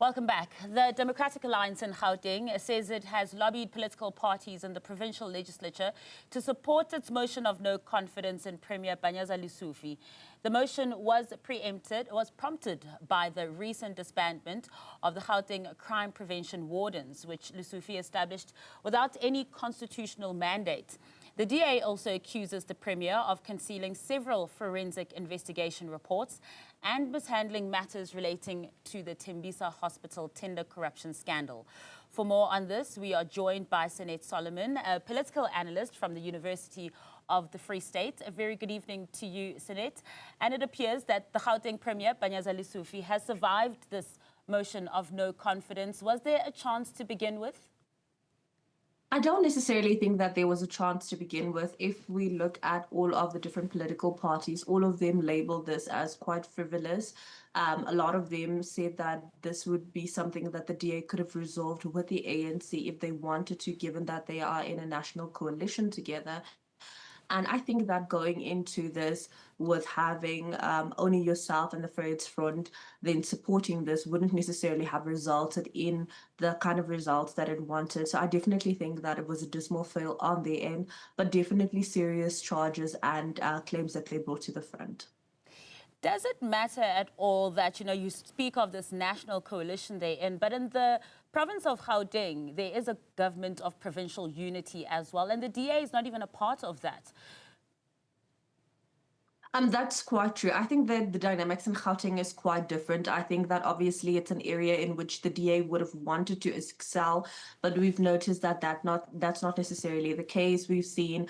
Welcome back. The Democratic Alliance in Gauteng says it has lobbied political parties in the provincial legislature to support its motion of no confidence in Premier Panyaza Lesufi. The motion was prompted by the recent disbandment of the Gauteng Crime Prevention Wardens, which Lesufi established without any constitutional mandate. The DA also accuses the Premier of concealing several forensic investigation reports and mishandling matters relating to the Tembisa Hospital tender corruption scandal. For more on this, we are joined by Sanet Solomon, a political analyst from the University of the Free State. A very good evening to you, Sanet. And it appears that the Gauteng Premier Panyaza Lesufi has survived this motion of no confidence. Was there a chance to begin with? I don't necessarily think that there was a chance to begin with. If we look at all of the different political parties, all of them labeled this as quite frivolous. A lot of them said that this would be something that the DA could have resolved with the ANC if they wanted to, given that they are in a national coalition together. And I think that going into this with having only yourself and the Feds Front then supporting this wouldn't necessarily have resulted in the kind of results that it wanted. So I definitely think that it was a dismal fail on their end, but definitely serious charges and claims that they brought to the front. Does it matter at all that, you speak of this national coalition they're in, but in the province of Gauteng, there is a government of provincial unity as well, and the DA is not even a part of that? That's quite true. I think that the dynamics in Gauteng is quite different. I think that obviously it's an area in which the DA would have wanted to excel, but we've noticed that that's not necessarily the case. We've seen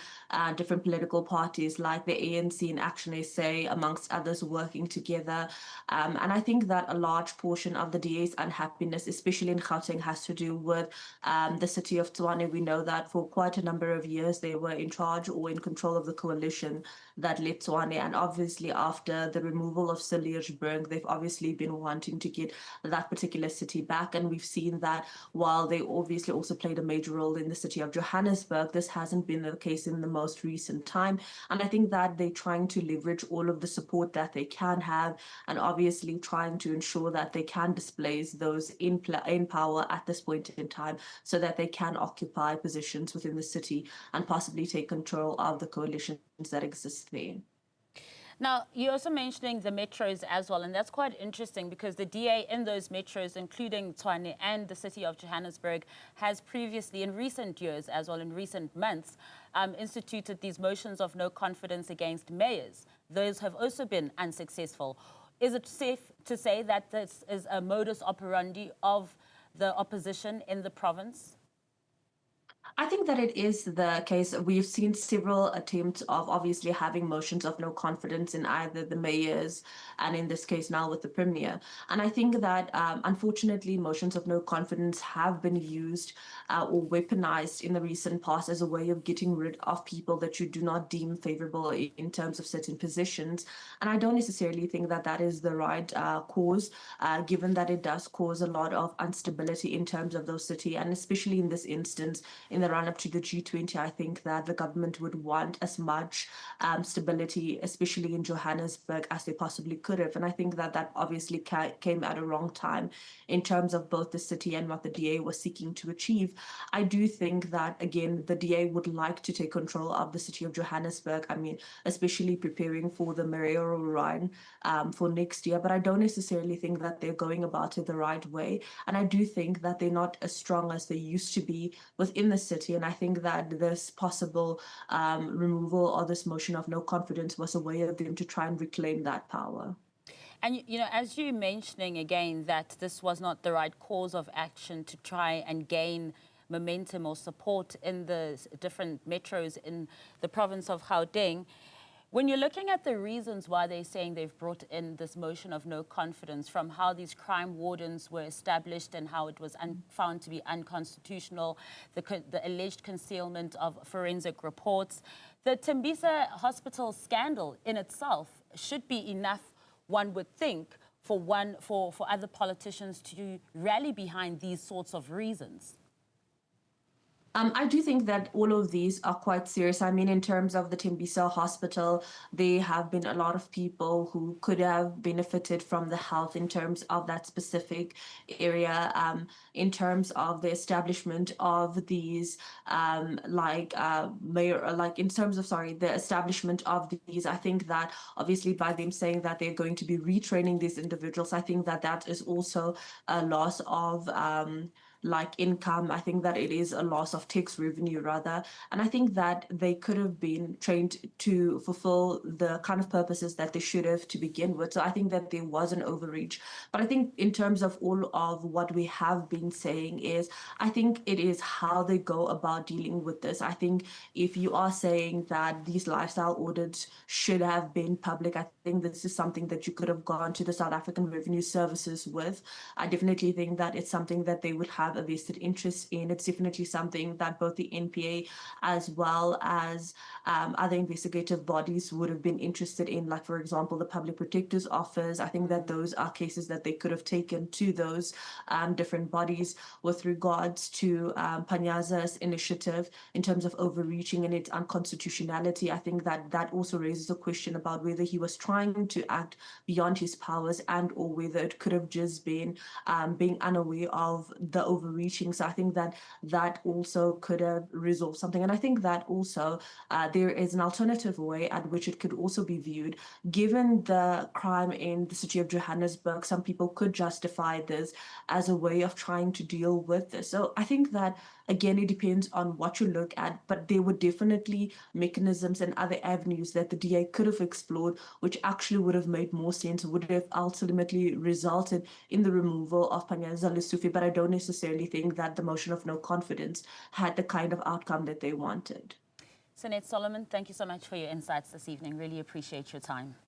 different political parties like the ANC and Action SA, amongst others, working together. And I think that a large portion of the DA's unhappiness, especially in Gauteng, has to do with the city of Tshwane. We know that for quite a number of years they were in charge or in control of the coalition that led Tshwane. And obviously, after the removal of Villiers-Bernk, they've obviously been wanting to get that particular city back. And we've seen that while they obviously also played a major role in the city of Johannesburg, this hasn't been the case in the most recent time. And I think that they're trying to leverage all of the support that they can have, and obviously trying to ensure that they can displace those in power at this point in time so that they can occupy positions within the city and possibly take control of the coalitions that exist there. Now, you're also mentioning the metros as well, and that's quite interesting because the DA in those metros, including Tshwane and the city of Johannesburg, has previously, in recent years as well, in recent months, instituted these motions of no confidence against mayors. Those have also been unsuccessful. Is it safe to say that this is a modus operandi of the opposition in the province? I think that it is the case. We've seen several attempts of obviously having motions of no confidence in either the mayors and in this case now with the premier. And I think that unfortunately motions of no confidence have been used or weaponized in the recent past as a way of getting rid of people that you do not deem favorable in terms of certain positions. And I don't necessarily think that that is the right cause, given that it does cause a lot of instability in terms of those city, and especially in this instance, in the run-up to the G20, I think that the government would want as much stability, especially in Johannesburg, as they possibly could have. And I think that that obviously came at a wrong time in terms of both the city and what the DA was seeking to achieve. I do think that, again, the DA would like to take control of the city of Johannesburg. I mean, especially preparing for the mayoral run for next year. But I don't necessarily think that they're going about it the right way. And I do think that they're not as strong as they used to be within the city. And I think that this possible removal or this motion of no confidence was a way of them to try and reclaim that power. And, as you're mentioning again that this was not the right cause of action to try and gain momentum or support in the different metros in the province of Gauteng, when you're looking at the reasons why they're saying they've brought in this motion of no confidence, from how these crime wardens were established and how it was found to be unconstitutional, the alleged concealment of forensic reports, the Tembisa Hospital scandal in itself should be enough, one would think, for other politicians to rally behind these sorts of reasons. I do think that all of these are quite serious. I mean, in terms of the Tembisa Hospital, there have been a lot of people who could have benefited from the health in terms of that specific area, in terms of the establishment of these, in terms of, sorry, the establishment of these. I think that obviously by them saying that they're going to be retraining these individuals, I think that that is also a loss of, income. I think that it is a loss of tax revenue rather. And I think that they could have been trained to fulfill the kind of purposes that they should have to begin with. So I think that there was an overreach. But I think in terms of all of what we have been saying is, I think it is how they go about dealing with this. I think if you are saying that these lifestyle audits should have been public, I think this is something that you could have gone to the South African Revenue Services with. I definitely think that it's something that they would have a vested interest in. It's definitely something that both the NPA as well as other investigative bodies would have been interested in, like, for example, the Public Protector's Office. I think that those are cases that they could have taken to those different bodies with regards to Panyaza's initiative in terms of overreaching and its unconstitutionality. I think that that also raises a question about whether he was trying to act beyond his powers and or whether it could have just been being unaware of the overreaching. So I think that that also could have resolved something. And I think that also there is an alternative way at which it could also be viewed. Given the crime in the city of Johannesburg, some people could justify this as a way of trying to deal with this. So I think that, again, it depends on what you look at, but there were definitely mechanisms and other avenues that the DA could have explored, which actually would have made more sense, would have ultimately resulted in the removal of Panyaza Lesufi. But I don't necessarily think that the motion of no confidence had the kind of outcome that they wanted. Sanet Solomon, thank you so much for your insights this evening. Really appreciate your time.